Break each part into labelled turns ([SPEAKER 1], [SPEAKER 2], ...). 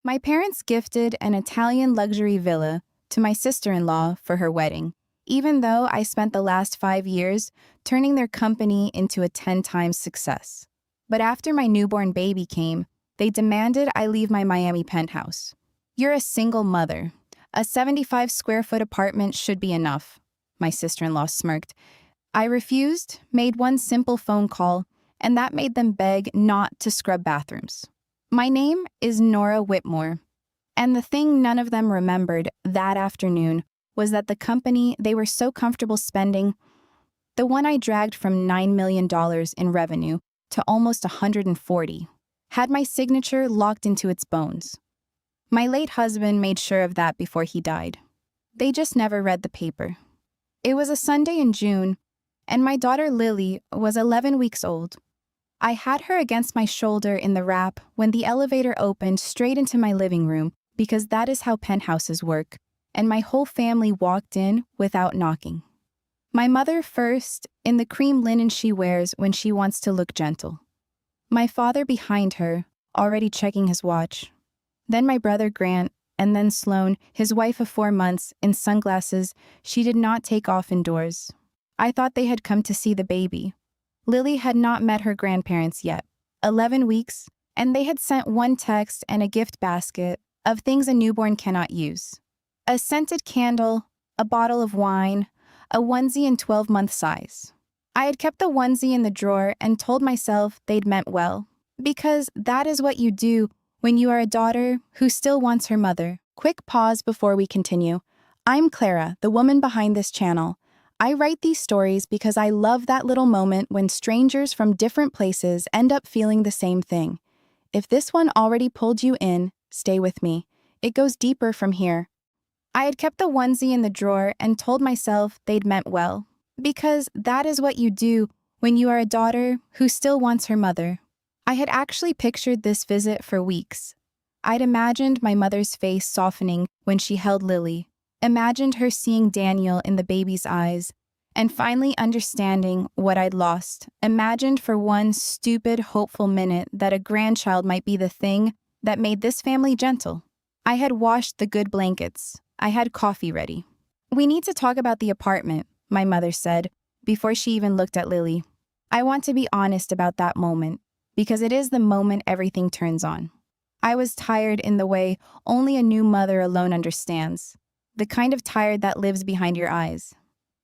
[SPEAKER 1] My parents gifted an Italian luxury villa to my sister-in-law for her wedding, even though I spent the last 5 years turning their company into a 10-times success. But after my newborn baby came, they demanded I leave my Miami penthouse. "You're a single mother. A 75-square-foot apartment should be enough," my sister-in-law smirked. I refused, made one simple phone call, and that made them beg not to scrub bathrooms. My name is Nora Whitmore, and the thing none of them remembered that afternoon was that the company they were so comfortable spending, the one I dragged from $9 million in revenue to almost 140, had my signature locked into its bones. My late husband made sure of that before he died. They just never read the paper. It was a Sunday in June, and my daughter Lily was 11 weeks old. I had her against my shoulder in the wrap when the elevator opened straight into my living room, because that is how penthouses work, and my whole family walked in without knocking. My mother first, in the cream linen she wears when she wants to look gentle. My father behind her, already checking his watch. Then my brother Grant, and then Sloane, his wife of 4 months, in sunglasses she did not take off indoors. I thought they had come to see the baby. Lily had not met her grandparents yet, 11 weeks, and they had sent one text and a gift basket of things a newborn cannot use. A scented candle, a bottle of wine, a onesie in 12-month size. I had kept the onesie in the drawer and told myself they'd meant well, because that is what you do when you are a daughter who still wants her mother. Quick pause before we continue. I'm Clara, the woman behind this channel. I write these stories because I love that little moment when strangers from different places end up feeling the same thing. If this one already pulled you in, stay with me. It goes deeper from here. I had kept the onesie in the drawer and told myself they'd meant well, because that is what you do when you are a daughter who still wants her mother. I had actually pictured this visit for weeks. I'd imagined my mother's face softening when she held Lily, imagined her seeing Daniel in the baby's eyes, and finally understanding what I'd lost, imagined for one stupid, hopeful minute that a grandchild might be the thing that made this family gentle. I had washed the good blankets. I had coffee ready. "We need to talk about the apartment," my mother said, before she even looked at Lily. I want to be honest about that moment, because it is the moment everything turns on. I was tired in the way only a new mother alone understands, the kind of tired that lives behind your eyes.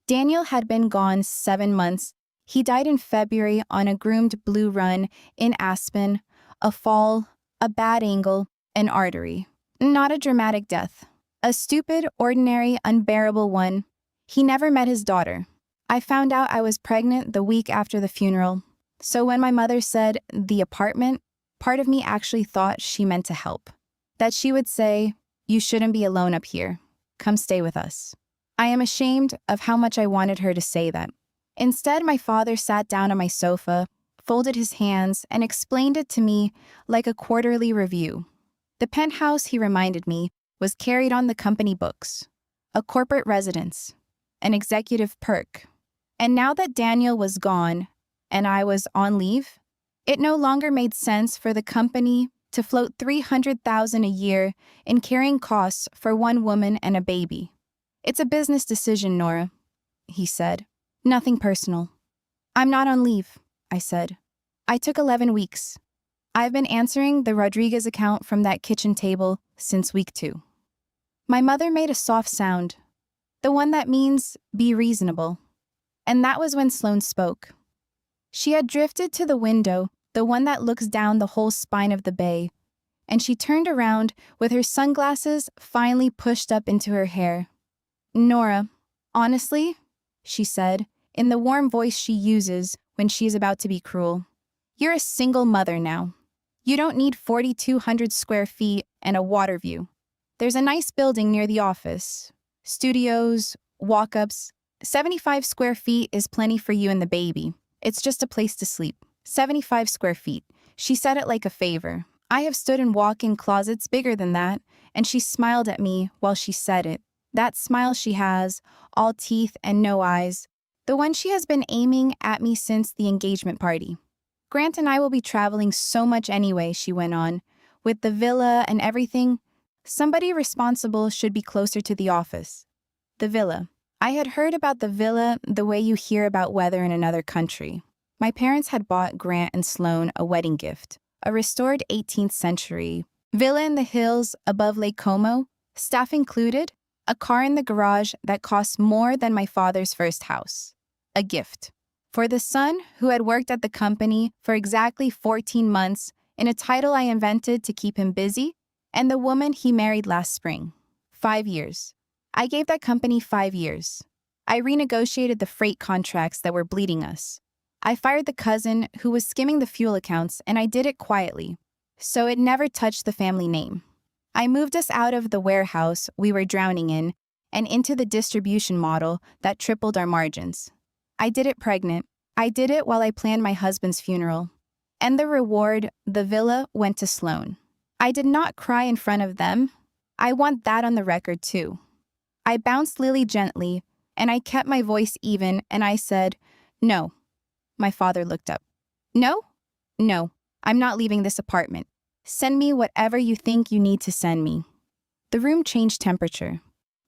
[SPEAKER 1] Daniel had been gone 7 months. He died in February on a groomed blue run in Aspen, a fall, a bad angle, an artery. Not a dramatic death. A stupid, ordinary, unbearable one. He never met his daughter. I found out I was pregnant the week after the funeral. So when my mother said, "the apartment," part of me actually thought she meant to help. That she would say, "You shouldn't be alone up here. Come stay with us." I am ashamed of how much I wanted her to say that. Instead, my father sat down on my sofa, folded his hands, and explained it to me like a quarterly review. The penthouse, he reminded me, was carried on the company books, a corporate residence, an executive perk. And now that Daniel was gone and I was on leave, it no longer made sense for the company to float $300,000 a year in carrying costs for one woman and a baby. "It's a business decision, Nora," he said. "Nothing personal." "I'm not on leave," I said. "I took 11 weeks. I've been answering the Rodriguez account from that kitchen table since week 2. My mother made a soft sound, the one that means be reasonable. And that was when Sloane spoke. She had drifted to the window, the one that looks down the whole spine of the bay, and she turned around with her sunglasses finally pushed up into her hair. "Nora, honestly," she said, in the warm voice she uses when she is about to be cruel, "you're a single mother now. You don't need 4,200 square feet and a water view. There's a nice building near the office. Studios, walk-ups. 75 square feet is plenty for you and the baby. It's just a place to sleep. 75 square feet." She said it like a favor. I have stood in walk-in closets bigger than that, and she smiled at me while she said it. That smile she has, all teeth and no eyes, the one she has been aiming at me since the engagement party. "Grant and I will be traveling so much anyway," she went on. With the villa and everything, somebody responsible should be closer to the office. The villa. I had heard about the villa the way you hear about weather in another country. My parents had bought Grant and Sloane a wedding gift, a restored 18th century villa in the hills above Lake Como, staff included, a car in the garage that cost more than my father's first house. A gift. For the son who had worked at the company for exactly 14 months in a title I invented to keep him busy, and the woman he married last spring. 5 years. I gave that company 5 years. I renegotiated the freight contracts that were bleeding us. I fired the cousin who was skimming the fuel accounts, and I did it quietly, so it never touched the family name. I moved us out of the warehouse we were drowning in and into the distribution model that tripled our margins. I did it pregnant. I did it while I planned my husband's funeral. And the reward, the villa, went to Sloane. I did not cry in front of them. I want that on the record too. I bounced Lily gently, and I kept my voice even, and I said, "No." My father looked up. "No? No, I'm not leaving this apartment. Send me whatever you think you need to send me." The room changed temperature.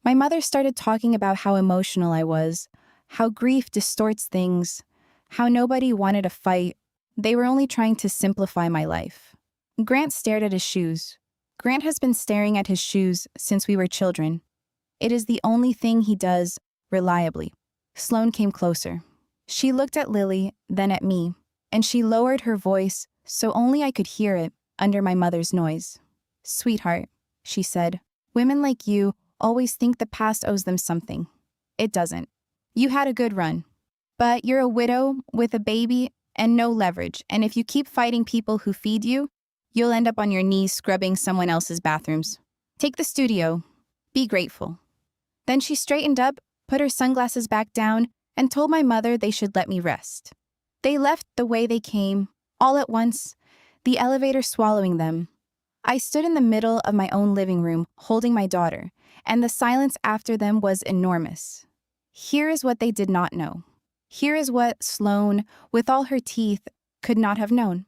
[SPEAKER 1] My mother started talking about how emotional I was, how grief distorts things, how nobody wanted a fight. They were only trying to simplify my life. Grant stared at his shoes. Grant has been staring at his shoes since we were children. It is the only thing he does reliably. Sloane came closer. She looked at Lily, then at me, and she lowered her voice so only I could hear it under my mother's noise. "Sweetheart," she said, "women like you always think the past owes them something. It doesn't. You had a good run. But you're a widow with a baby and no leverage, and if you keep fighting people who feed you, you'll end up on your knees scrubbing someone else's bathrooms. Take the studio. Be grateful." Then she straightened up, put her sunglasses back down, and told my mother they should let me rest. They left the way they came, all at once, the elevator swallowing them. I stood in the middle of my own living room, holding my daughter, and the silence after them was enormous. Here is what they did not know. Here is what Sloane, with all her teeth, could not have known.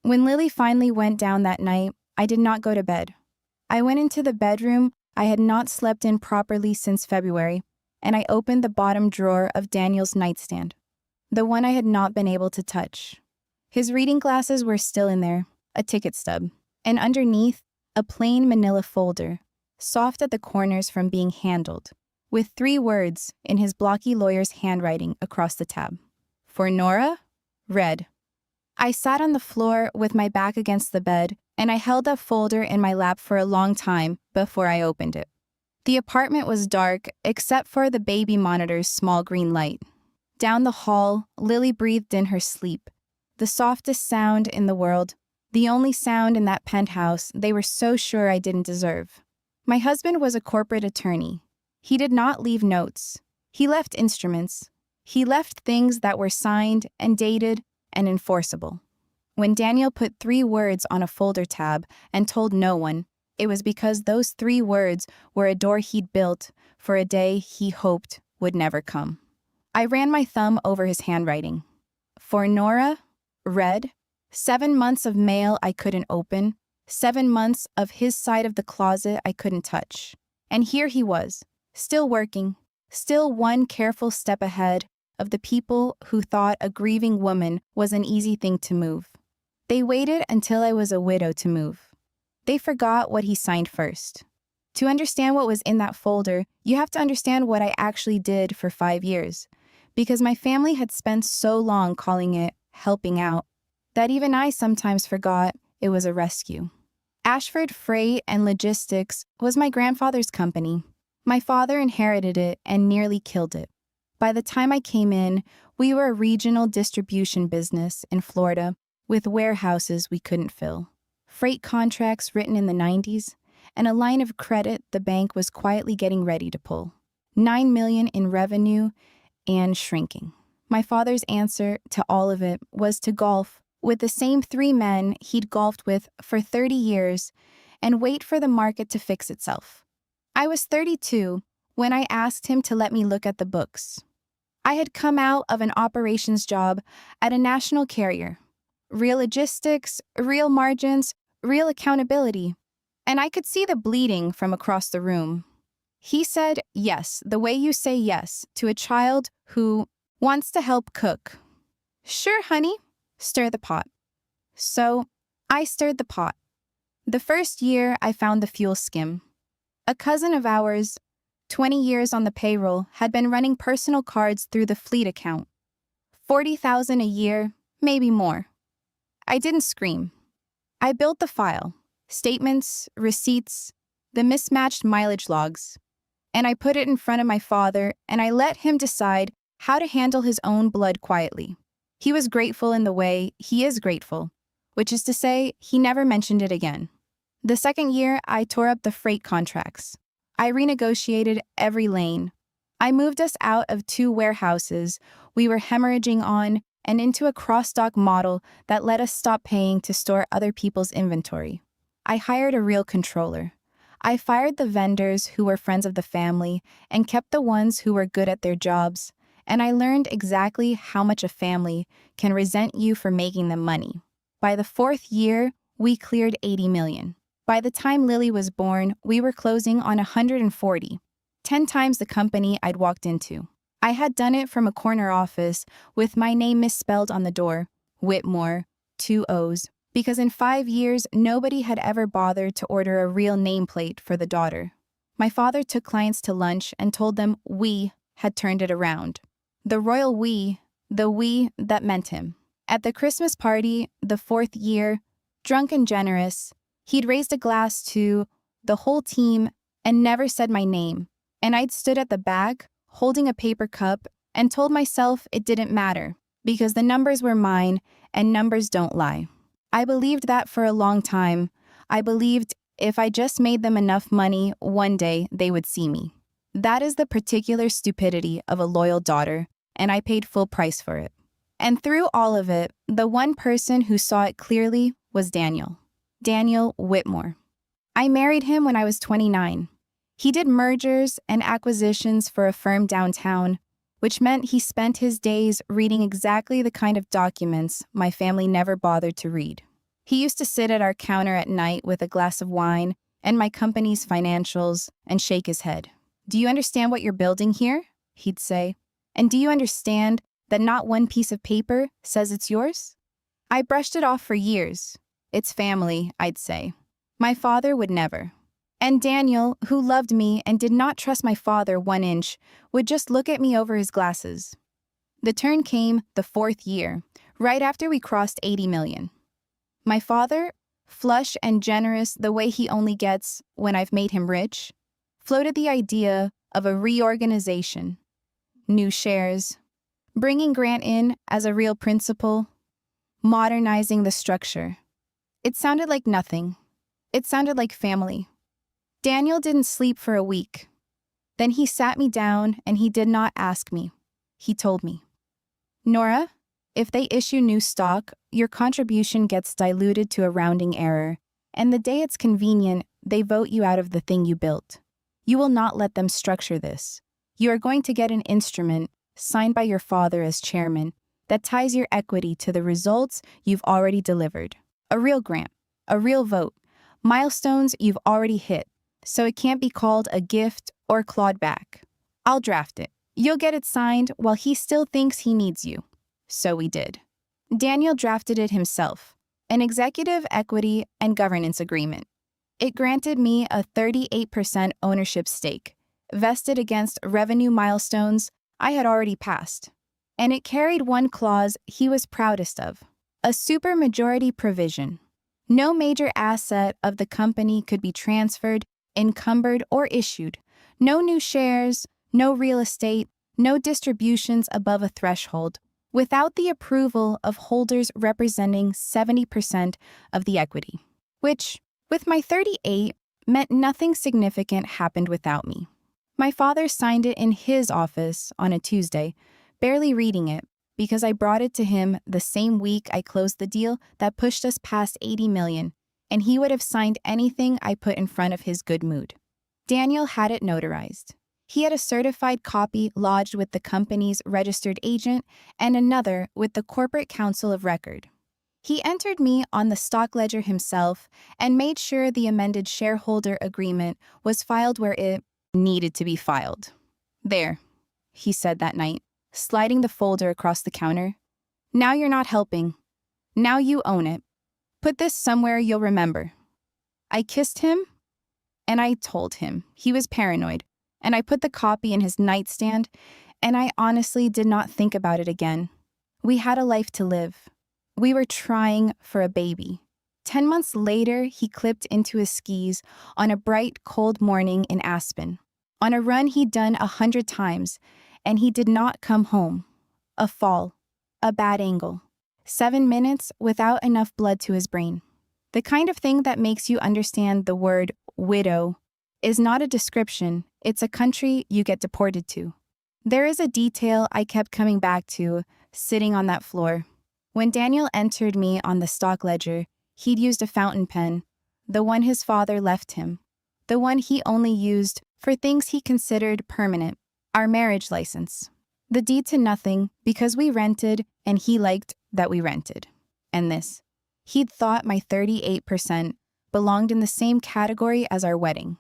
[SPEAKER 1] When Lily finally went down that night, I did not go to bed. I went into the bedroom I had not slept in properly since February, and I opened the bottom drawer of Daniel's nightstand, the one I had not been able to touch. His reading glasses were still in there, a ticket stub, and underneath, a plain manila folder, soft at the corners from being handled, with 3 words in his blocky lawyer's handwriting across the tab. "For Nora, red." I sat on the floor with my back against the bed, and I held that folder in my lap for a long time before I opened it. The apartment was dark, except for the baby monitor's small green light. Down the hall, Lily breathed in her sleep, the softest sound in the world, the only sound in that penthouse they were so sure I didn't deserve. My husband was a corporate attorney. He did not leave notes. He left instruments. He left things that were signed and dated and enforceable. When Daniel put 3 words on a folder tab and told no one, it was because those 3 words were a door he'd built for a day he hoped would never come. I ran my thumb over his handwriting. For Nora, red, 7 months of mail I couldn't open, 7 months of his side of the closet I couldn't touch. And here he was, still working, still one careful step ahead of the people who thought a grieving woman was an easy thing to move. They waited until I was a widow to move. They forgot what he signed first. To understand what was in that folder, you have to understand what I actually did for 5 years, because my family had spent so long calling it helping out that even I sometimes forgot it was a rescue. Ashford Freight and Logistics was my grandfather's company. My father inherited it and nearly killed it. By the time I came in, we were a regional distribution business in Florida with warehouses we couldn't fill, freight contracts written in the 90s, and a line of credit the bank was quietly getting ready to pull. $9 million in revenue and shrinking. My father's answer to all of it was to golf with the same 3 men he'd golfed with for 30 years and wait for the market to fix itself. I was 32 when I asked him to let me look at the books. I had come out of an operations job at a national carrier. Real logistics, real margins, real accountability. And I could see the bleeding from across the room. He said yes, the way you say yes to a child who wants to help cook. Sure, honey, stir the pot. So I stirred the pot. The first year, I found the fuel skim. A cousin of ours, 20 years on the payroll, had been running personal cards through the fleet account. $40,000 a year, maybe more. I didn't scream. I built the file, statements, receipts, the mismatched mileage logs, and I put it in front of my father, and I let him decide how to handle his own blood quietly. He was grateful in the way he is grateful, which is to say, he never mentioned it again. The second year, I tore up the freight contracts. I renegotiated every lane. I moved us out of 2 warehouses we were hemorrhaging on and into a cross-dock model that let us stop paying to store other people's inventory. I hired a real controller. I fired the vendors who were friends of the family and kept the ones who were good at their jobs, and I learned exactly how much a family can resent you for making them money. By the 4th year, we cleared $80 million. By the time Lily was born, we were closing on 140, 10 times the company I'd walked into. I had done it from a corner office with my name misspelled on the door, Whitmore, 2 O's, because in 5 years, nobody had ever bothered to order a real nameplate for the daughter. My father took clients to lunch and told them we had turned it around. The royal we, the we that meant him. At the Christmas party, the 4th year, drunk and generous, he'd raised a glass to the whole team and never said my name, and I'd stood at the back, holding a paper cup, and told myself it didn't matter, because the numbers were mine, and numbers don't lie. I believed that for a long time. I believed if I just made them enough money, one day they would see me. That is the particular stupidity of a loyal daughter, and I paid full price for it. And through all of it, the one person who saw it clearly was Daniel. Daniel Whitmore. I married him when I was 29. He did mergers and acquisitions for a firm downtown, which meant he spent his days reading exactly the kind of documents my family never bothered to read. He used to sit at our counter at night with a glass of wine and my company's financials and shake his head. "Do you understand what you're building here?" he'd say. "And do you understand that not one piece of paper says it's yours?" I brushed it off for years. "It's family," I'd say. My father would never. And Daniel, who loved me and did not trust my father 1 inch, would just look at me over his glasses. The turn came the 4th year, right after we crossed 80 million. My father, flush and generous the way he only gets when I've made him rich, floated the idea of a reorganization, new shares, bringing Grant in as a real principal, modernizing the structure. It sounded like nothing. It sounded like family. Daniel didn't sleep for a week. Then he sat me down and he did not ask me. He told me, "Nora, if they issue new stock, your contribution gets diluted to a rounding error, and the day it's convenient, they vote you out of the thing you built. You will not let them structure this. You are going to get an instrument, signed by your father as chairman, that ties your equity to the results you've already delivered. A real grant, a real vote, milestones you've already hit. So it can't be called a gift or clawed back. I'll draft it. You'll get it signed while he still thinks he needs you." So we did. Daniel drafted it himself, an executive equity and governance agreement. It granted me a 38% ownership stake, vested against revenue milestones I had already passed. And it carried one clause he was proudest of, a supermajority provision. No major asset of the company could be transferred, encumbered, or issued. No new shares, no real estate, no distributions above a threshold, without the approval of holders representing 70% of the equity. Which, with my 38, meant nothing significant happened without me. My father signed it in his office on a Tuesday, barely reading it, because I brought it to him the same week I closed the deal that pushed us past 80 million, and he would have signed anything I put in front of his good mood. Daniel had it notarized. He had a certified copy lodged with the company's registered agent and another with the corporate council of record. He entered me on the stock ledger himself and made sure the amended shareholder agreement was filed where it needed to be filed. There, he said that night, sliding the folder across the counter. Now you're not helping. Now you own it. Put this somewhere you'll remember. I kissed him, and I told him he was paranoid, and I put the copy in his nightstand, and I honestly did not think about it again. We had a life to live. We were trying for a baby. 10 months later, he clipped into his skis on a bright, cold morning in Aspen, on a run he'd done 100 times, and he did not come home. A fall, a bad angle, 7 minutes without enough blood to his brain. The kind of thing that makes you understand the word widow is not a description, it's a country you get deported to. There is a detail I kept coming back to, sitting on that floor. When Daniel entered me on the stock ledger, he'd used a fountain pen, the one his father left him, the one he only used for things he considered permanent, our marriage license, the deed to nothing because we rented and he liked that we rented. And this. He'd thought my 38% belonged in the same category as our wedding.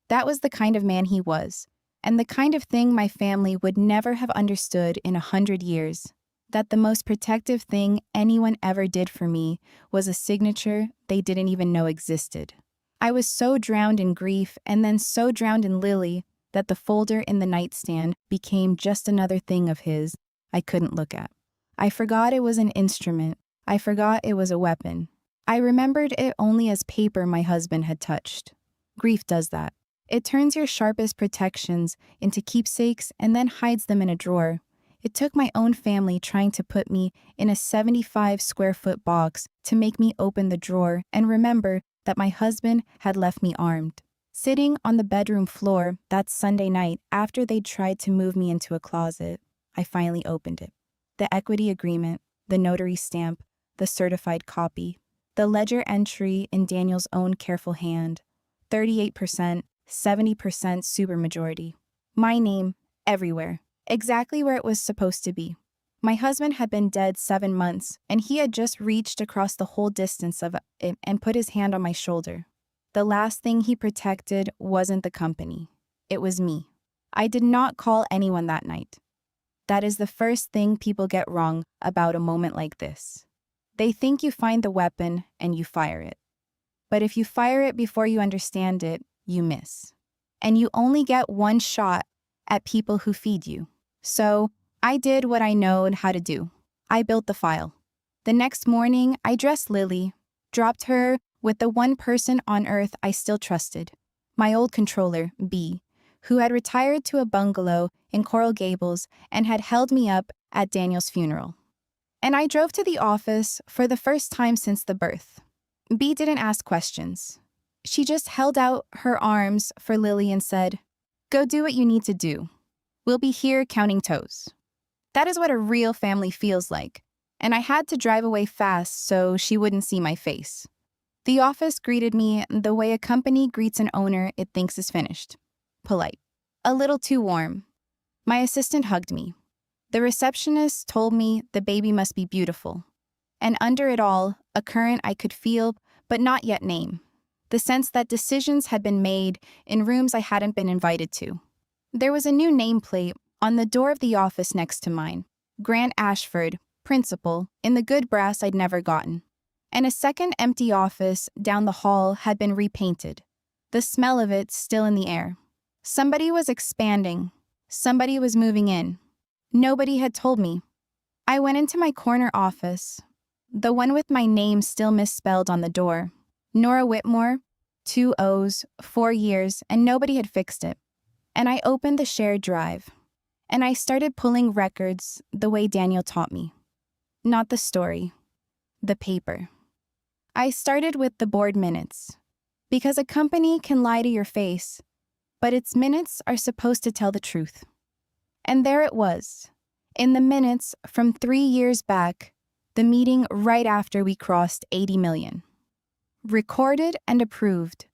[SPEAKER 1] That was the kind of man he was, and the kind of thing my family would never have understood in 100 years. That the most protective thing anyone ever did for me was a signature they didn't even know existed. I was so drowned in grief and then so drowned in Lily that the folder in the nightstand became just another thing of his I couldn't look at. I forgot it was an instrument. I forgot it was a weapon. I remembered it only as paper my husband had touched. Grief does that. It turns your sharpest protections into keepsakes and then hides them in a drawer. It took my own family trying to put me in a 75-square-foot box to make me open the drawer and remember that my husband had left me armed. Sitting on the bedroom floor that Sunday night after they'd tried to move me into a closet, I finally opened it. The equity agreement, the notary stamp, the certified copy, the ledger entry in Daniel's own careful hand, 38%, 70% supermajority. My name, everywhere. Exactly where it was supposed to be. My husband had been dead 7 months, and he had just reached across the whole distance of it and put his hand on my shoulder. The last thing he protected wasn't the company. It was me. I did not call anyone that night. That is the first thing people get wrong about a moment like this. They think you find the weapon and you fire it. But if you fire it before you understand it, you miss. And you only get one shot at people who feed you. So I did what I know how to do. I built the file. The next morning, I dressed Lily, dropped her with the one person on earth I still trusted, my old controller, B, who had retired to a bungalow in Coral Gables and had held me up at Daniel's funeral. And I drove to the office for the first time since the birth. B didn't ask questions. She just held out her arms for Lily and said, "Go do what you need to do. We'll be here counting toes." That is what a real family feels like, and I had to drive away fast so she wouldn't see my face. The office greeted me the way a company greets an owner it thinks is finished. Polite. A little too warm. My assistant hugged me. The receptionist told me the baby must be beautiful. And under it all, a current I could feel but not yet name. The sense that decisions had been made in rooms I hadn't been invited to. There was a new nameplate on the door of the office next to mine. Grant Ashford, principal, in the good brass I'd never gotten. And a second empty office down the hall had been repainted. The smell of it still in the air. Somebody was expanding. Somebody was moving in. Nobody had told me. I went into my corner office, the one with my name still misspelled on the door. Nora Whitmore, 2 O's, 4 years, and nobody had fixed it. And I opened the shared drive. And I started pulling records the way Daniel taught me. Not the story, the paper. I started with the board minutes. Because a company can lie to your face, but its minutes are supposed to tell the truth. And there it was, in the minutes from 3 years back, the meeting right after we crossed 80 million. Recorded and approved.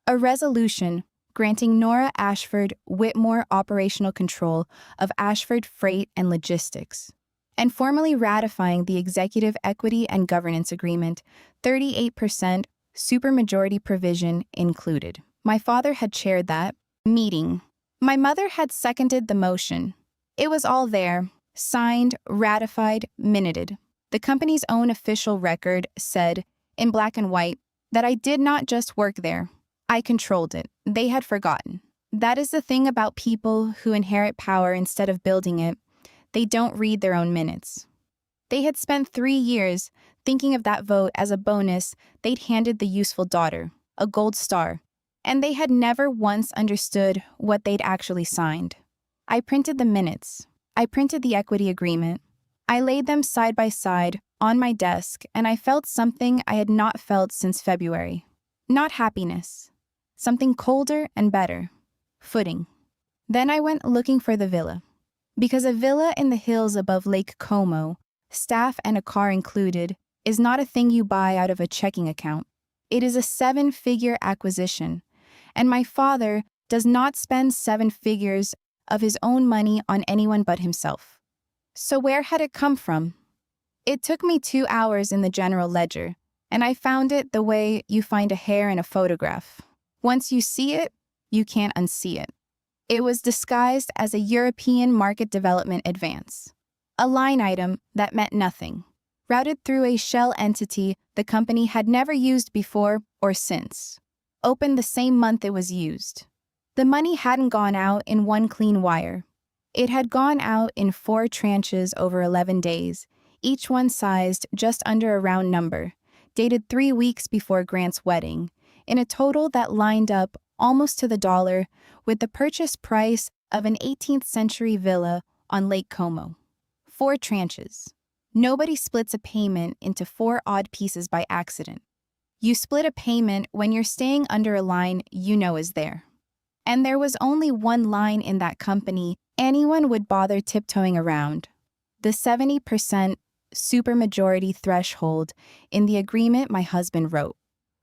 [SPEAKER 1] A resolution granting Nora Ashford Whitmore operational control of Ashford Freight and Logistics. and formally ratifying the Executive Equity and Governance Agreement, 38% supermajority provision included. My father had chaired that meeting. My mother had seconded the motion. It was all there, signed, ratified, minuted. The company's own official record said, in black and white, that I did not just work there. I controlled it. They had forgotten. That is the thing about people who inherit power instead of building it. They don't read their own minutes. They had spent 3 years thinking of that vote as a bonus they'd handed the useful daughter, a gold star, and they had never once understood what they'd actually signed. I printed the minutes. I printed the equity agreement. I laid them side by side on my desk, and I felt something I had not felt since February. Not happiness. Something colder and better. Footing. Then I went looking for the villa. Because a villa in the hills above Lake Como, staff and a car included, is not a thing you buy out of a checking account. It is a 7-figure acquisition, and my father does not spend 7 figures of his own money on anyone but himself. So where had it come from? It took me 2 hours in the general ledger, and I found it the way you find a hair in a photograph. Once you see it, you can't unsee it. It was disguised as a European market development advance, a line item that meant nothing, routed through a shell entity the company had never used before or since, opened the same month it was used. The money hadn't gone out in one clean wire. It had gone out in 4 tranches over 11 days, each one sized just under a round number, dated 3 weeks before Grant's wedding, in a total that lined up almost to the dollar with the purchase price of an 18th century villa on Lake Como. 4 tranches. Nobody splits a payment into 4 odd pieces by accident. You split a payment when you're staying under a line you know is there. And there was only one line in that company anyone would bother tiptoeing around. The 70% supermajority threshold in the agreement my husband wrote.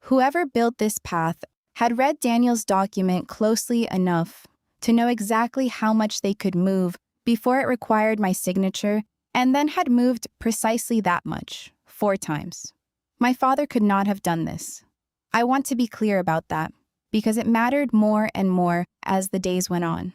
[SPEAKER 1] Whoever built this path had read Daniel's document closely enough to know exactly how much they could move before it required my signature, and then had moved precisely that much, 4 times. My father could not have done this. I want to be clear about that, because it mattered more and more as the days went on.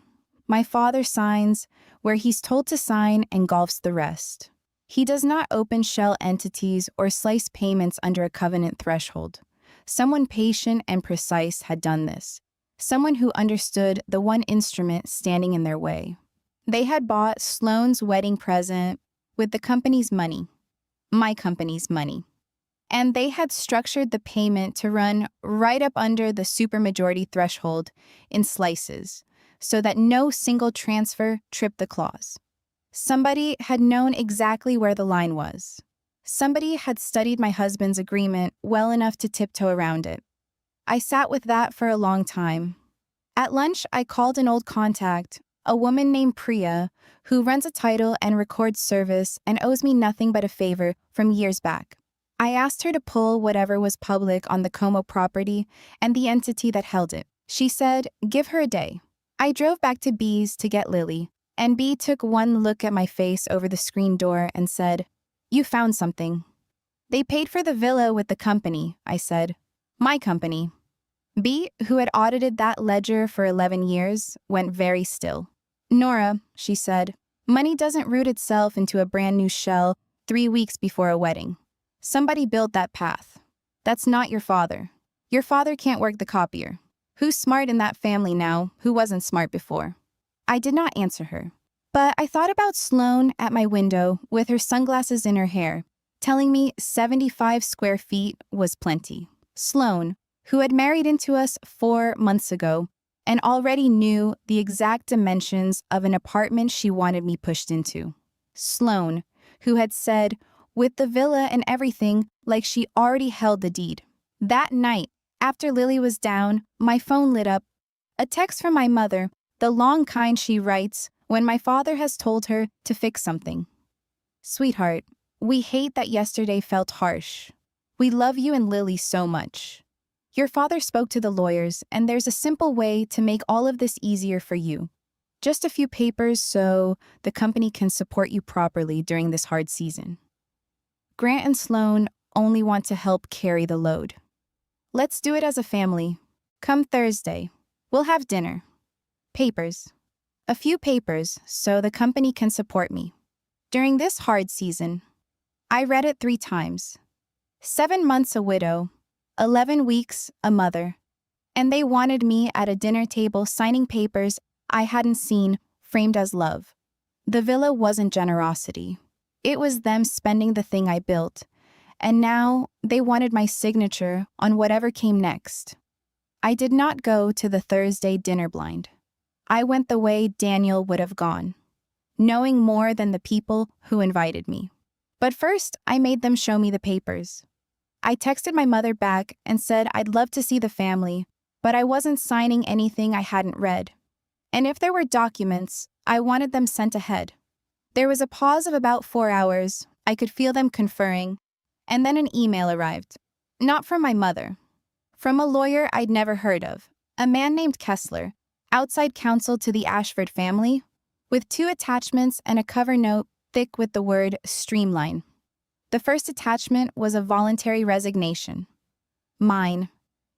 [SPEAKER 1] My father signs where he's told to sign and golfs the rest. He does not open shell entities or slice payments under a covenant threshold. Someone patient and precise had done this. Someone who understood the one instrument standing in their way. They had bought Sloane's wedding present with the company's money, my company's money. And they had structured the payment to run right up under the supermajority threshold in slices, so that no single transfer tripped the clause. Somebody had known exactly where the line was. Somebody had studied my husband's agreement well enough to tiptoe around it. I sat with that for a long time. At lunch, I called an old contact, a woman named Priya, who runs a title and records service and owes me nothing but a favor from years back. I asked her to pull whatever was public on the Como property and the entity that held it. She said, give her a day. I drove back to B's to get Lily, and B took one look at my face over the screen door and said, you found something. They paid for the villa with the company, I said. My company. B, who had audited that ledger for 11 years, went very still. Nora, she said, money doesn't root itself into a brand new shell 3 weeks before a wedding. Somebody built that path. That's not your father. Your father can't work the copier. Who's smart in that family now who wasn't smart before? I did not answer her. But I thought about Sloane at my window with her sunglasses in her hair, telling me 75 square feet was plenty. Sloane, who had married into us 4 months ago and already knew the exact dimensions of an apartment she wanted me pushed into. Sloane, who had said, with the villa and everything, like she already held the deed. That night, after Lily was down, my phone lit up. A text from my mother, the long kind she writes when my father has told her to fix something. Sweetheart, we hate that yesterday felt harsh. We love you and Lily so much. Your father spoke to the lawyers, and there's a simple way to make all of this easier for you. Just a few papers so the company can support you properly during this hard season. Grant and Sloan only want to help carry the load. Let's do it as a family. Come Thursday. We'll have dinner. Papers. A few papers so the company can support me. During this hard season, I read it 3 times. 7 months a widow, 11 weeks a mother. And they wanted me at a dinner table signing papers I hadn't seen framed as love. The villa wasn't generosity. It was them spending the thing I built. And now they wanted my signature on whatever came next. I did not go to the Thursday dinner blind. I went the way Daniel would have gone, knowing more than the people who invited me. But first, I made them show me the papers. I texted my mother back and said I'd love to see the family, but I wasn't signing anything I hadn't read. And if there were documents, I wanted them sent ahead. There was a pause of about 4 hours. I could feel them conferring, and then an email arrived. Not from my mother. From a lawyer I'd never heard of, a man named Kessler, outside counsel to the Ashford family, with 2 attachments and a cover note thick with the word streamline. The first attachment was a voluntary resignation. Mine.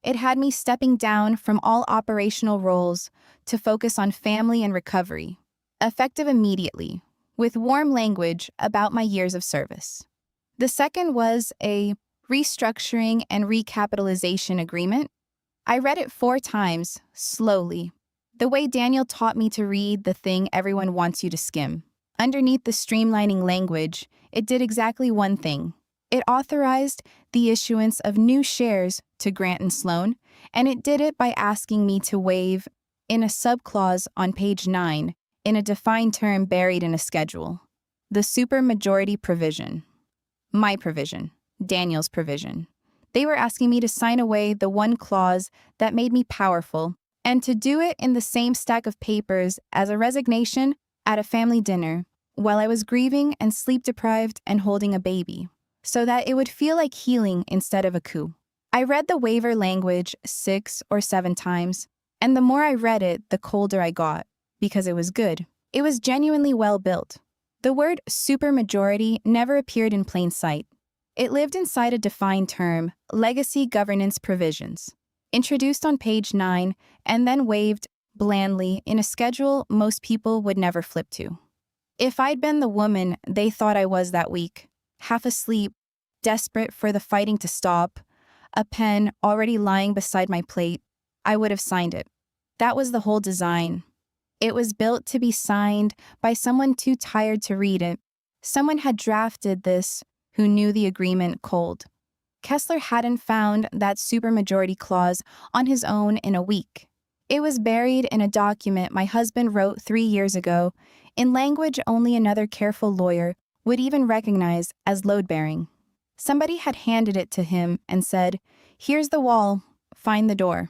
[SPEAKER 1] It had me stepping down from all operational roles to focus on family and recovery, effective immediately, with warm language about my years of service. The second was a restructuring and recapitalization agreement. I read it 4 times, slowly, the way Daniel taught me to read the thing everyone wants you to skim. Underneath the streamlining language, it did exactly one thing. It authorized the issuance of new shares to Grant and Sloan, and it did it by asking me to waive, in a subclause on page 9, in a defined term buried in a schedule, the supermajority provision. My provision, Daniel's provision. They were asking me to sign away the one clause that made me powerful, and to do it in the same stack of papers as a resignation at a family dinner, while I was grieving and sleep-deprived and holding a baby, so that it would feel like healing instead of a coup. I read the waiver language 6 or 7 times, and the more I read it, the colder I got, because it was good. It was genuinely well built. The word supermajority never appeared in plain sight. It lived inside a defined term, legacy governance provisions, introduced on page 9 and then waived blandly in a schedule most people would never flip to. If I'd been the woman they thought I was that week, half asleep, desperate for the fighting to stop, a pen already lying beside my plate, I would have signed it. That was the whole design. It was built to be signed by someone too tired to read it. Someone had drafted this who knew the agreement cold. Kessler hadn't found that supermajority clause on his own in a week. It was buried in a document my husband wrote 3 years ago, in language only another careful lawyer would even recognize as load-bearing. Somebody had handed it to him and said, "Here's the wall, find the door."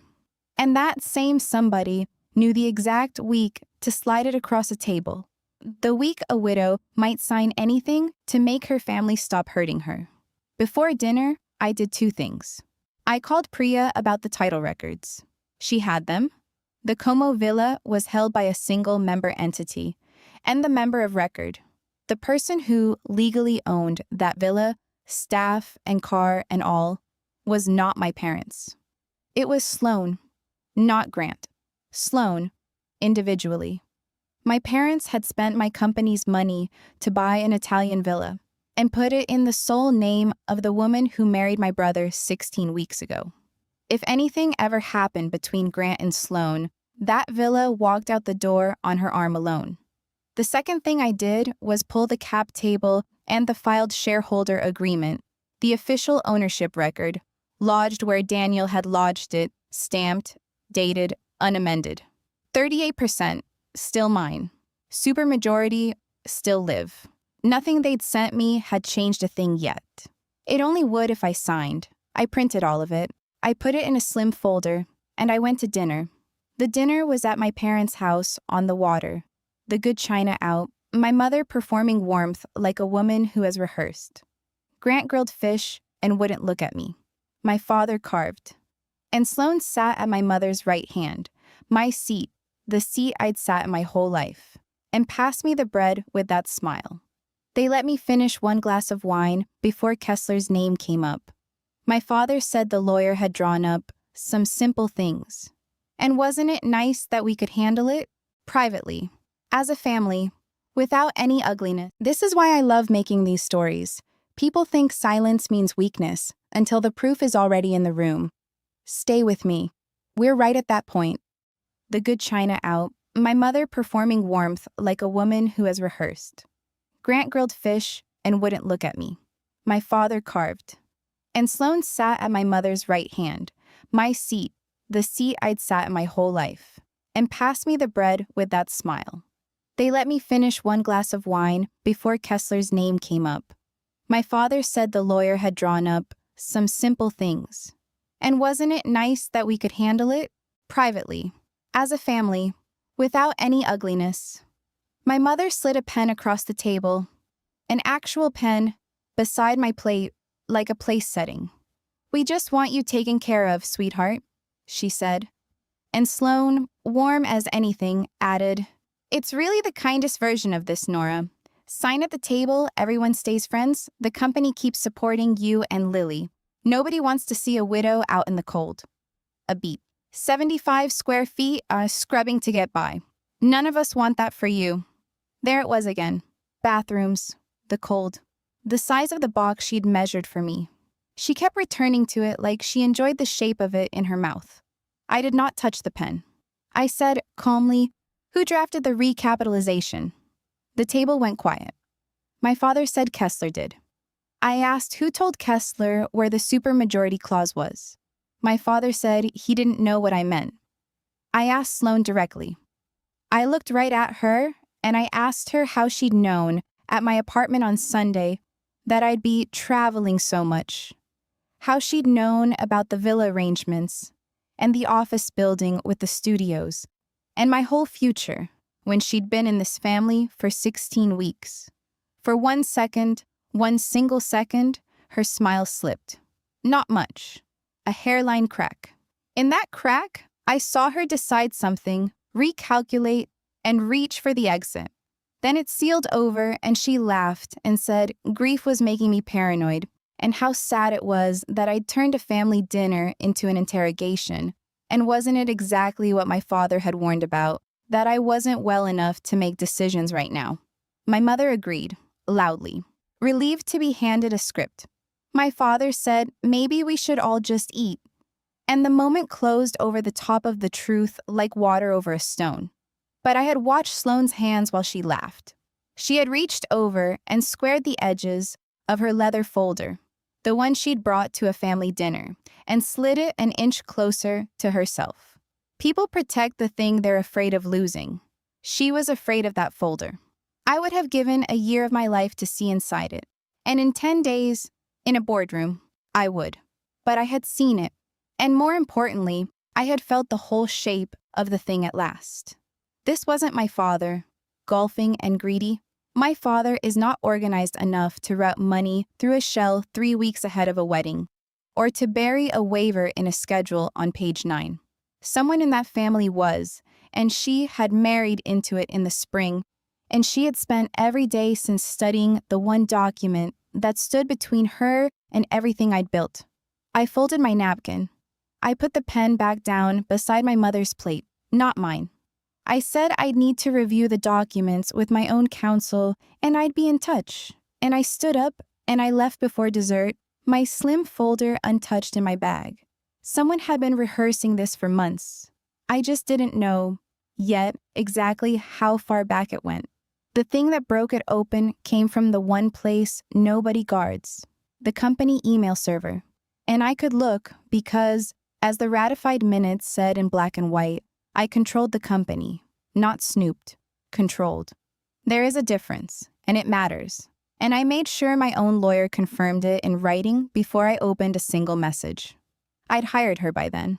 [SPEAKER 1] And that same somebody knew the exact week to slide it across a table, the week a widow might sign anything to make her family stop hurting her. Before dinner, I did 2 things. I called Priya about the title records. She had them. The Como Villa was held by a single member entity, and the member of record, the person who legally owned that villa, staff and car and all, was not my parents. It was Sloan, not Grant. Sloan, individually. My parents had spent my company's money to buy an Italian villa and put it in the sole name of the woman who married my brother 16 weeks ago. If anything ever happened between Grant and Sloan, that villa walked out the door on her arm alone. The second thing I did was pull the cap table and the filed shareholder agreement, the official ownership record, lodged where Daniel had lodged it, stamped, dated, unamended. 38%, still mine. Supermajority, still live. Nothing they'd sent me had changed a thing yet. It only would if I signed. I printed all of it. I put it in a slim folder, and I went to dinner. The dinner was at my parents' house on the water, the good china out, my mother performing warmth like a woman who has rehearsed. Grant grilled fish and wouldn't look at me. My father carved. And Sloan sat at my mother's right hand, my seat, the seat I'd sat in my whole life, and passed me the bread with that smile. They let me finish one glass of wine before Kessler's name came up. My father said the lawyer had drawn up some simple things. And wasn't it nice that we could handle it privately, as a family, without any ugliness? This is why I love making these stories. People think silence means weakness until the proof is already in the room. Stay with me. We're right at that point. The good china out, my mother performing warmth like a woman who has rehearsed. Grant grilled fish and wouldn't look at me. My father carved. And Sloane sat at my mother's right hand, my seat, the seat I'd sat in my whole life, and passed me the bread with that smile. They let me finish one glass of wine before Kessler's name came up. My father said the lawyer had drawn up some simple things. And wasn't it nice that we could handle it privately, as a family, without any ugliness? My mother slid a pen across the table, an actual pen, beside my plate, like a place setting. We just want you taken care of, sweetheart, she said. And Sloane, warm as anything, added, It's really the kindest version of this, Nora. Sign at the table, everyone stays friends, the company keeps supporting you and Lily. Nobody wants to see a widow out in the cold. A beat. 75 square feet, scrubbing to get by. None of us want that for you. There it was again. Bathrooms, the cold, the size of the box she'd measured for me. She kept returning to it like she enjoyed the shape of it in her mouth. I did not touch the pen. I said, calmly, Who drafted the recapitalization? The table went quiet. My father said Kessler did. I asked who told Kessler where the supermajority clause was. My father said he didn't know what I meant. I asked Sloane directly. I looked right at her, and I asked her how she'd known, at my apartment on Sunday, that I'd be traveling so much. How she'd known about the villa arrangements, and the office building with the studios, and my whole future, when she'd been in this family for 16 weeks. For 1 second, one single second, her smile slipped. Not much. A hairline crack. In that crack, I saw her decide something, recalculate, and reach for the exit. Then it sealed over and she laughed and said grief was making me paranoid and how sad it was that I'd turned a family dinner into an interrogation. And wasn't it exactly what my father had warned about, that I wasn't well enough to make decisions right now? My mother agreed, loudly, relieved to be handed a script. My father said maybe we should all just eat. And the moment closed over the top of the truth like water over a stone. But I had watched Sloane's hands while she laughed. She had reached over and squared the edges of her leather folder, the one she'd brought to a family dinner, and slid it an inch closer to herself. People protect the thing they're afraid of losing. She was afraid of that folder. I would have given a year of my life to see inside it. And in 10 days, in a boardroom, I would. But I had seen it. And more importantly, I had felt the whole shape of the thing at last. This wasn't my father, golfing and greedy. My father is not organized enough to route money through a shell 3 weeks ahead of a wedding, or to bury a waiver in a schedule on page 9. Someone in that family was, and she had married into it in the spring, and she had spent every day since studying the one document that stood between her and everything I'd built. I folded my napkin. I put the pen back down beside my mother's plate, not mine. I said I'd need to review the documents with my own counsel and I'd be in touch. And I stood up and I left before dessert, my slim folder untouched in my bag. Someone had been rehearsing this for months. I just didn't know, yet, exactly how far back it went. The thing that broke it open came from the one place nobody guards, the company email server. And I could look because, as the ratified minutes said in black and white, I controlled the company, not snooped, controlled. There is a difference, and it matters. And I made sure my own lawyer confirmed it in writing before I opened a single message. I'd hired her by then.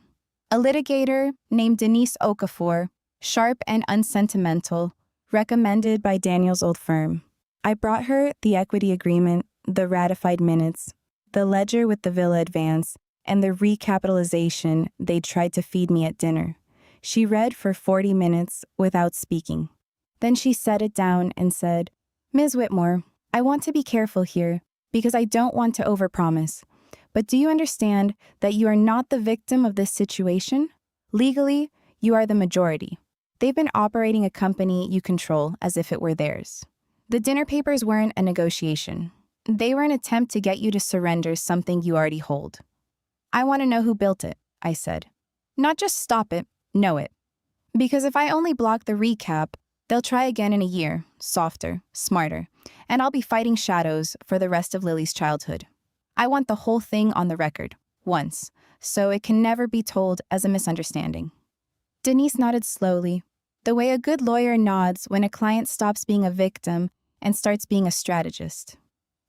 [SPEAKER 1] A litigator named Denise Okafor, sharp and unsentimental, recommended by Daniel's old firm. I brought her the equity agreement, the ratified minutes, the ledger with the villa advance, and the recapitalization they tried to feed me at dinner. She read for 40 minutes without speaking. Then she set it down and said, "Ms. Whitmore, I want to be careful here because I don't want to overpromise. But do you understand that you are not the victim of this situation? Legally, you are the majority. They've been operating a company you control as if it were theirs. The dinner papers weren't a negotiation. They were an attempt to get you to surrender something you already hold." "I want to know who built it," I said. "Not just stop it, know it. Because if I only block the recap, they'll try again in a year, softer, smarter, and I'll be fighting shadows for the rest of Lily's childhood. I want the whole thing on the record, once, so it can never be told as a misunderstanding." Denise nodded slowly, the way a good lawyer nods when a client stops being a victim and starts being a strategist.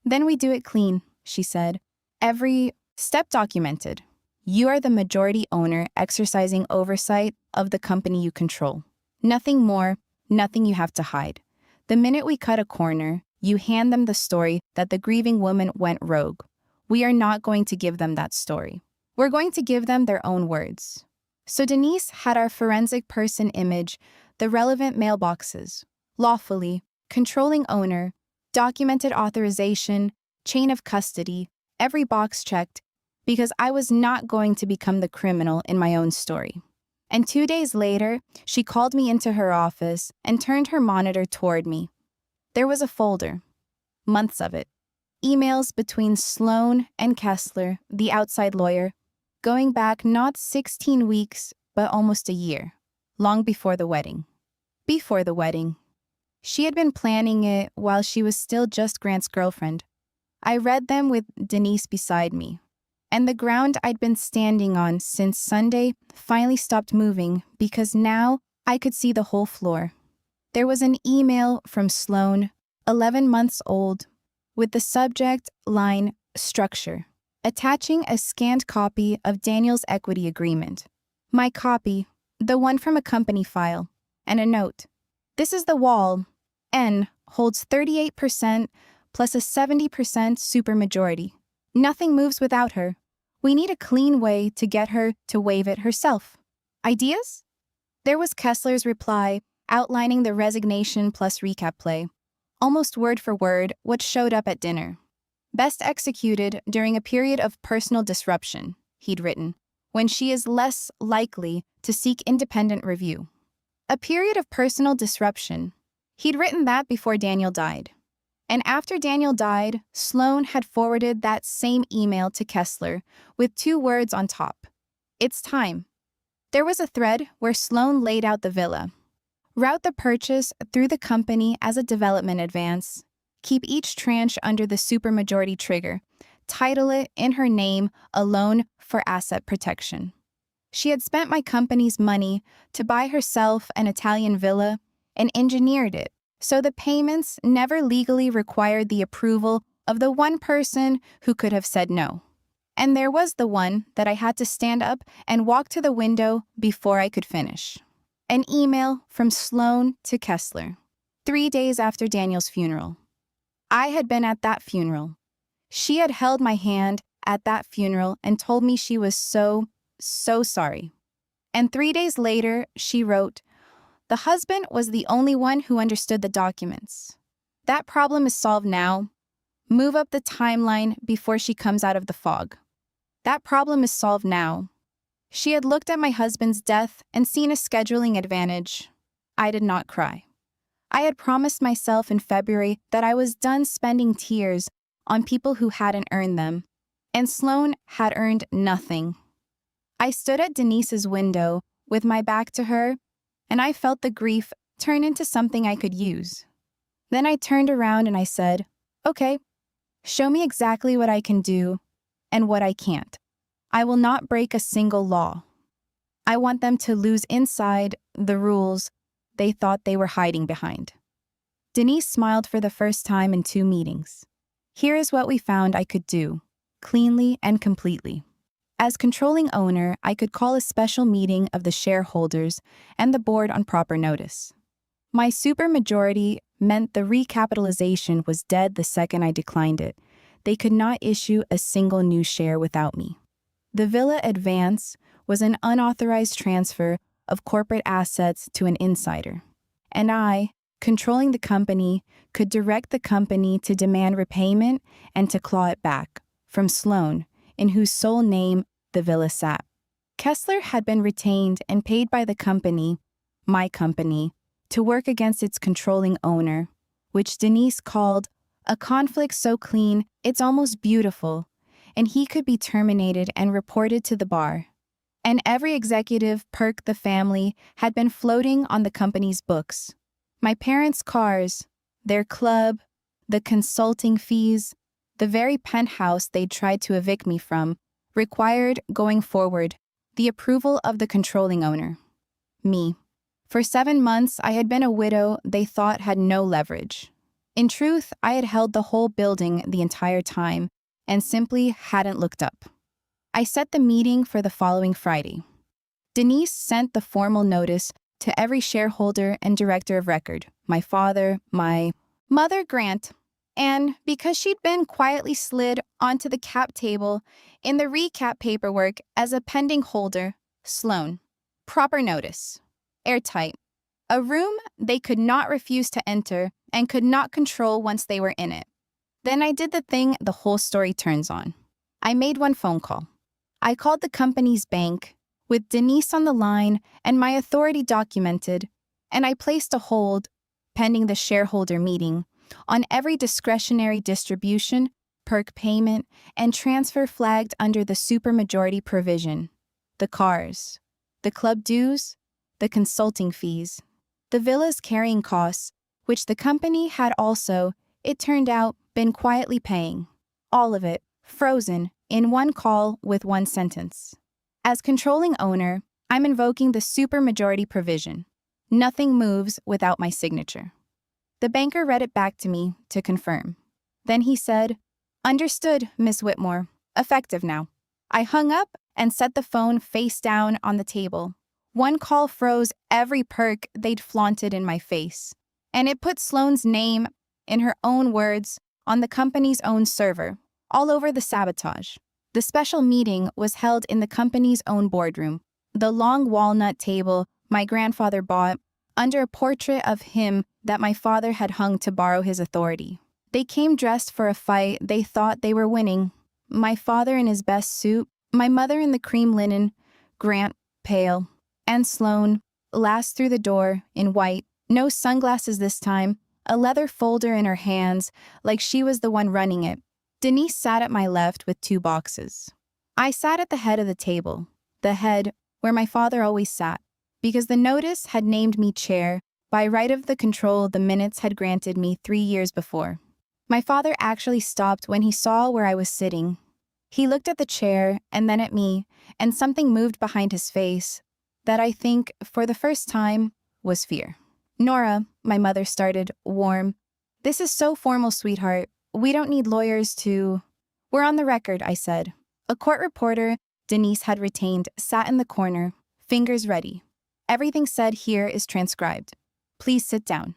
[SPEAKER 1] "Then we do it clean," she said. "Every step documented. You are the majority owner exercising oversight of the company you control. Nothing more, nothing you have to hide. The minute we cut a corner, you hand them the story that the grieving woman went rogue. We are not going to give them that story. We're going to give them their own words." So Denise had our forensic person image, the relevant mailboxes, lawfully, controlling owner, documented authorization, chain of custody, every box checked, because I was not going to become the criminal in my own story. And 2 days later, she called me into her office and turned her monitor toward me. There was a folder, months of it, emails between Sloan and Kessler, the outside lawyer, going back not 16 weeks, but almost a year, long before the wedding. Before the wedding. She had been planning it while she was still just Grant's girlfriend. I read them with Denise beside me, and the ground I'd been standing on since Sunday finally stopped moving because now I could see the whole floor. There was an email from Sloan, 11 months old, with the subject line structure, attaching a scanned copy of Daniel's equity agreement. My copy, the one from a company file, and a note. "This is the wall. N holds 38% plus a 70% supermajority. Nothing moves without her. We need a clean way to get her to waive it herself. Ideas?" There was Kessler's reply, outlining the resignation plus recap play, almost word for word what showed up at dinner. "Best executed during a period of personal disruption," he'd written, "when she is less likely to seek independent review." A period of personal disruption. He'd written that before Daniel died. And after Daniel died, Sloan had forwarded that same email to Kessler with 2 words on top. "It's time." There was a thread where Sloan laid out the villa. Route the purchase through the company as a development advance. Keep each tranche under the supermajority trigger. Title it in her name, a loan for asset protection. She had spent my company's money to buy herself an Italian villa and engineered it so the payments never legally required the approval of the one person who could have said no. And there was the one that I had to stand up and walk to the window before I could finish. An email from Sloan to Kessler, 3 days after Daniel's funeral. I had been at that funeral. She had held my hand at that funeral and told me she was so sorry. And 3 days later, she wrote, "The husband was the only one who understood the documents. That problem is solved now. Move up the timeline before she comes out of the fog. That problem is solved now." She had looked at my husband's death and seen a scheduling advantage. I did not cry. I had promised myself in February that I was done spending tears on people who hadn't earned them, and Sloan had earned nothing. I stood at Denise's window with my back to her, and I felt the grief turn into something I could use. Then I turned around and I said, "Okay, show me exactly what I can do and what I can't. I will not break a single law. I want them to lose inside the rules they thought they were hiding behind." Denise smiled for the first time in 2 meetings. Here is what we found I could do, cleanly and completely. As controlling owner, I could call a special meeting of the shareholders and the board on proper notice. My supermajority meant the recapitalization was dead the second I declined it. They could not issue a single new share without me. The villa advance was an unauthorized transfer of corporate assets to an insider. And I, controlling the company, could direct the company to demand repayment and to claw it back from Sloan, in whose sole name the villa sat. Kessler had been retained and paid by the company, my company, to work against its controlling owner, which Denise called a conflict so clean it's almost beautiful, and he could be terminated and reported to the bar. And every executive perk the family had been floating on the company's books. My parents' cars, their club, the consulting fees, the very penthouse they'd tried to evict me from, required, going forward, the approval of the controlling owner. Me. For 7 months, I had been a widow they thought had no leverage. In truth, I had held the whole building the entire time and simply hadn't looked up. I set the meeting for the following Friday. Denise sent the formal notice to every shareholder and director of record, my father, my mother, Grant, and because she'd been quietly slid onto the cap table in the recap paperwork as a pending holder, Sloan. Proper notice. Airtight. A room they could not refuse to enter and could not control once they were in it. Then I did the thing the whole story turns on. I made one phone call. I called the company's bank, with Denise on the line and my authority documented, and I placed a hold, pending the shareholder meeting, on every discretionary distribution, perk payment, and transfer flagged under the supermajority provision. The cars, the club dues, the consulting fees, the villa's carrying costs, which the company had also, it turned out, been quietly paying. All of it, frozen, in one call with one sentence. As controlling owner, I'm invoking the supermajority provision. Nothing moves without my signature. The banker read it back to me to confirm. Then he said, "Understood, Miss Whitmore. Effective now." I hung up and set the phone face down on the table. One call froze every perk they'd flaunted in my face, and it put Sloane's name, in her own words, on the company's own server, all over the sabotage. The special meeting was held in the company's own boardroom, the long walnut table my grandfather bought, under a portrait of him that my father had hung to borrow his authority. They came dressed for a fight they thought they were winning. My father in his best suit, my mother in the cream linen, Grant, pale, and Sloane, last through the door, in white, no sunglasses this time, a leather folder in her hands, like she was the one running it. Denise sat at my left with 2 boxes. I sat at the head of the table, the head where my father always sat, because the notice had named me chair by right of the control the minutes had granted me 3 years before. My father actually stopped when he saw where I was sitting. He looked at the chair and then at me, and something moved behind his face that I think, for the first time, was fear. "Nora," my mother started, warm. "This is so formal, sweetheart. We don't need lawyers to—" "We're on the record," I said. A court reporter Denise had retained sat in the corner, fingers ready. "Everything said here is transcribed. Please sit down."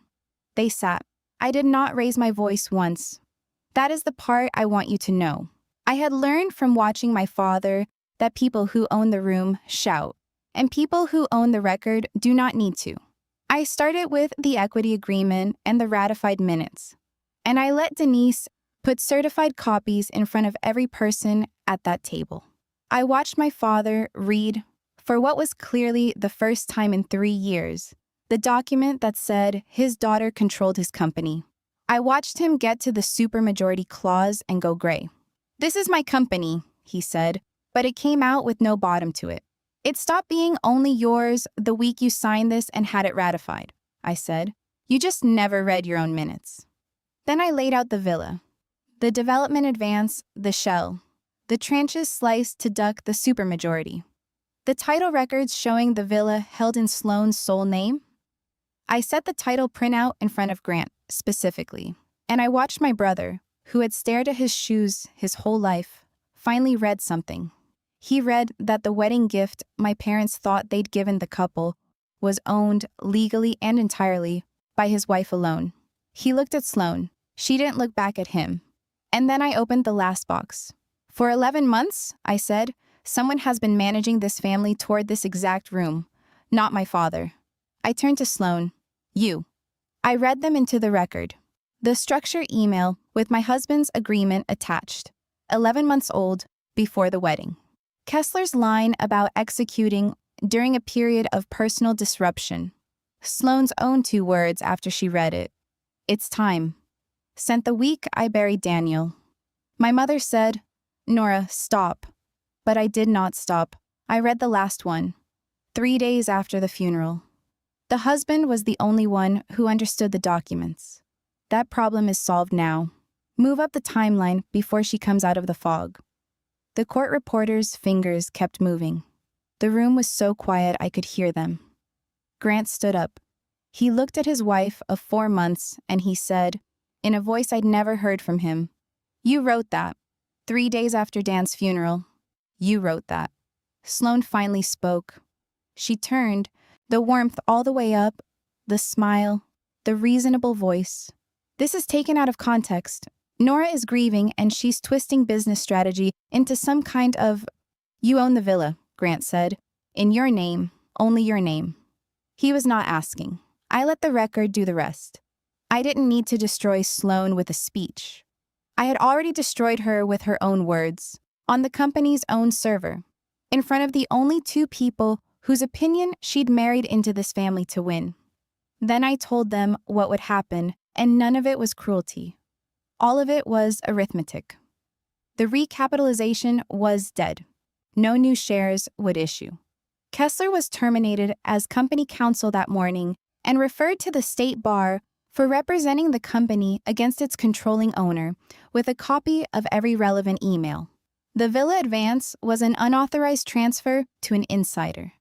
[SPEAKER 1] They sat. I did not raise my voice once. That is the part I want you to know. I had learned from watching my father that people who own the room shout, and people who own the record do not need to. I started with the equity agreement and the ratified minutes, and I let Denise put certified copies in front of every person at that table. I watched my father read, for what was clearly the first time in 3 years, the document that said his daughter controlled his company. I watched him get to the supermajority clause and go gray. "This is my company," he said, but it came out with no bottom to it. "It stopped being only yours the week you signed this and had it ratified," I said. "You just never read your own minutes." Then I laid out the villa, the development advance, the shell, the tranches sliced to duck the supermajority, the title records showing the villa held in Sloane's sole name. I set the title printout in front of Grant, specifically, and I watched my brother, who had stared at his shoes his whole life, finally read something. He read that the wedding gift my parents thought they'd given the couple was owned, legally and entirely, by his wife alone. He looked at Sloane. She didn't look back at him. And then I opened the last box. "For 11 months, I said, someone has been managing this family toward this exact room. Not my father. I turned to Sloan. You. I read them into the record. The structure email with my husband's agreement attached. 11 months old, before the wedding. Kessler's line about executing during a period of personal disruption. Sloane's own 2 words after she read it. It's time. Sent the week I buried Daniel. My mother said, Nora, stop. But I did not stop. I read the last one. 3 days after the funeral. The husband was the only one who understood the documents. That problem is solved now. Move up the timeline before she comes out of the fog. The court reporter's fingers kept moving. The room was so quiet I could hear them. Grant stood up. He looked at his wife of 4 months and he said, in a voice I'd never heard from him, You wrote that. 3 days after Dan's funeral. You wrote that. Sloan finally spoke. She turned, the warmth all the way up, the smile, the reasonable voice. This is taken out of context. Nora is grieving and she's twisting business strategy into some kind of... You own the villa, Grant said. In your name, only your name. He was not asking. I let the record do the rest. I didn't need to destroy Sloan with a speech. I had already destroyed her with her own words, on the company's own server, in front of the only 2 people whose opinion she'd married into this family to win. Then I told them what would happen, and none of it was cruelty. All of it was arithmetic. The recapitalization was dead. No new shares would issue. Kessler was terminated as company counsel that morning and referred to the state bar for representing the company against its controlling owner with a copy of every relevant email. The villa advance was an unauthorized transfer to an insider.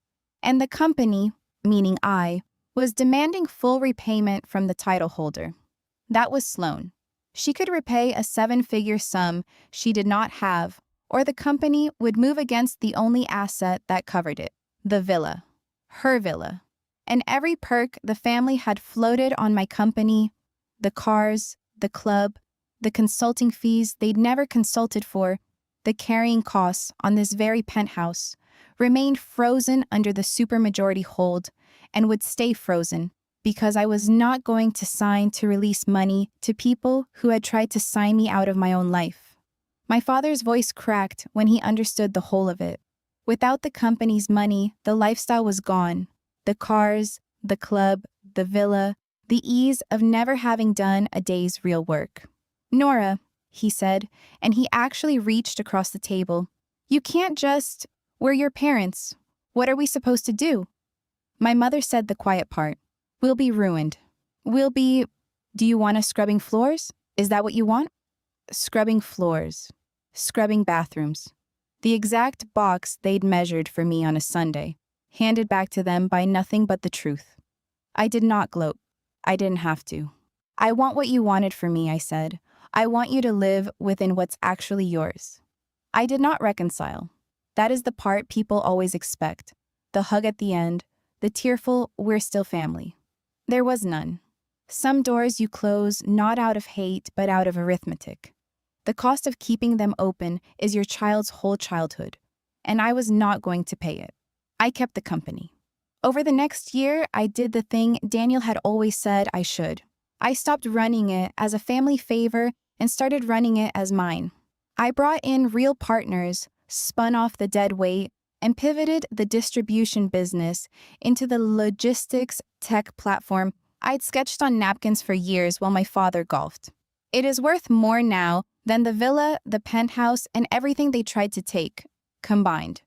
[SPEAKER 1] And the company, meaning I, was demanding full repayment from the title holder. That was Sloan. She could repay a 7-figure sum she did not have, or the company would move against the only asset that covered it, the villa, her villa. And every perk the family had floated on my company, the cars, the club, the consulting fees they'd never consulted for, the carrying costs on this very penthouse, remained frozen under the supermajority hold and would stay frozen because I was not going to sign to release money to people who had tried to sign me out of my own life. My father's voice cracked when he understood the whole of it. Without the company's money, the lifestyle was gone. The cars, the club, the villa, the ease of never having done a day's real work. Nora, he said, and he actually reached across the table. You can't just... We're your parents. What are we supposed to do? My mother said the quiet part. We'll be ruined. We'll be... Do you want us scrubbing floors? Is that what you want? Scrubbing floors. Scrubbing bathrooms. The exact box they'd measured for me on a Sunday, handed back to them by nothing but the truth. I did not gloat. I didn't have to. I want what you wanted for me, I said. I want you to live within what's actually yours. I did not reconcile. That is the part people always expect. The hug at the end, the tearful, we're still family. There was none. Some doors you close not out of hate, but out of arithmetic. The cost of keeping them open is your child's whole childhood, and I was not going to pay it. I kept the company. Over the next year, I did the thing Daniel had always said I should. I stopped running it as a family favor and started running it as mine. I brought in real partners, spun off the dead weight, and pivoted the distribution business into the logistics tech platform I'd sketched on napkins for years while my father golfed. It is worth more now than the villa, the penthouse, and everything they tried to take, combined.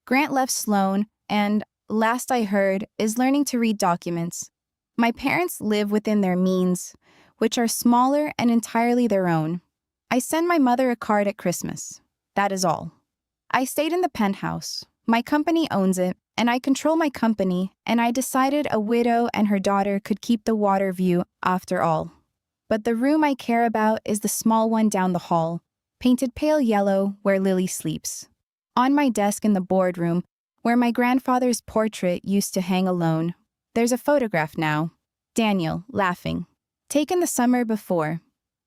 [SPEAKER 1] Grant left Sloan and, last I heard, is learning to read documents. My parents live within their means, which are smaller and entirely their own. I send my mother a card at Christmas. That is all. I stayed in the penthouse. My company owns it, and I control my company, and I decided a widow and her daughter could keep the water view after all. But the room I care about is the small one down the hall, painted pale yellow where Lily sleeps. On my desk in the boardroom, where my grandfather's portrait used to hang alone, there's a photograph now, Daniel, laughing, taken the summer before,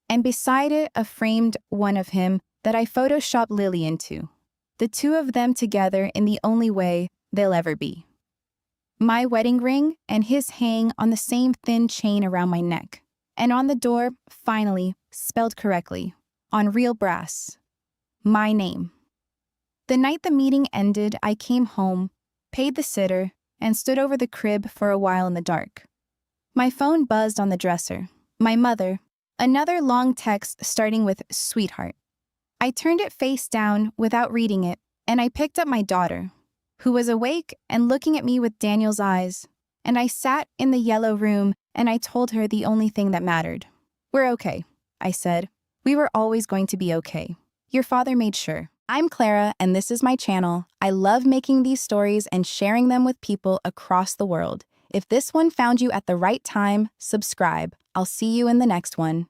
[SPEAKER 1] and beside it a framed one of him that I photoshopped Lily into. The two of them together in the only way they'll ever be. My wedding ring and his hang on the same thin chain around my neck. And on the door, finally, spelled correctly, on real brass, my name. The night the meeting ended, I came home, paid the sitter, and stood over the crib for a while in the dark. My phone buzzed on the dresser. My mother, another long text starting with sweetheart. I turned it face down without reading it, and I picked up my daughter, who was awake and looking at me with Daniel's eyes, and I sat in the yellow room and I told her the only thing that mattered. We're okay, I said. We were always going to be okay. Your father made sure. I'm Clara, and this is my channel. I love making these stories and sharing them with people across the world. If this one found you at the right time, subscribe. I'll see you in the next one.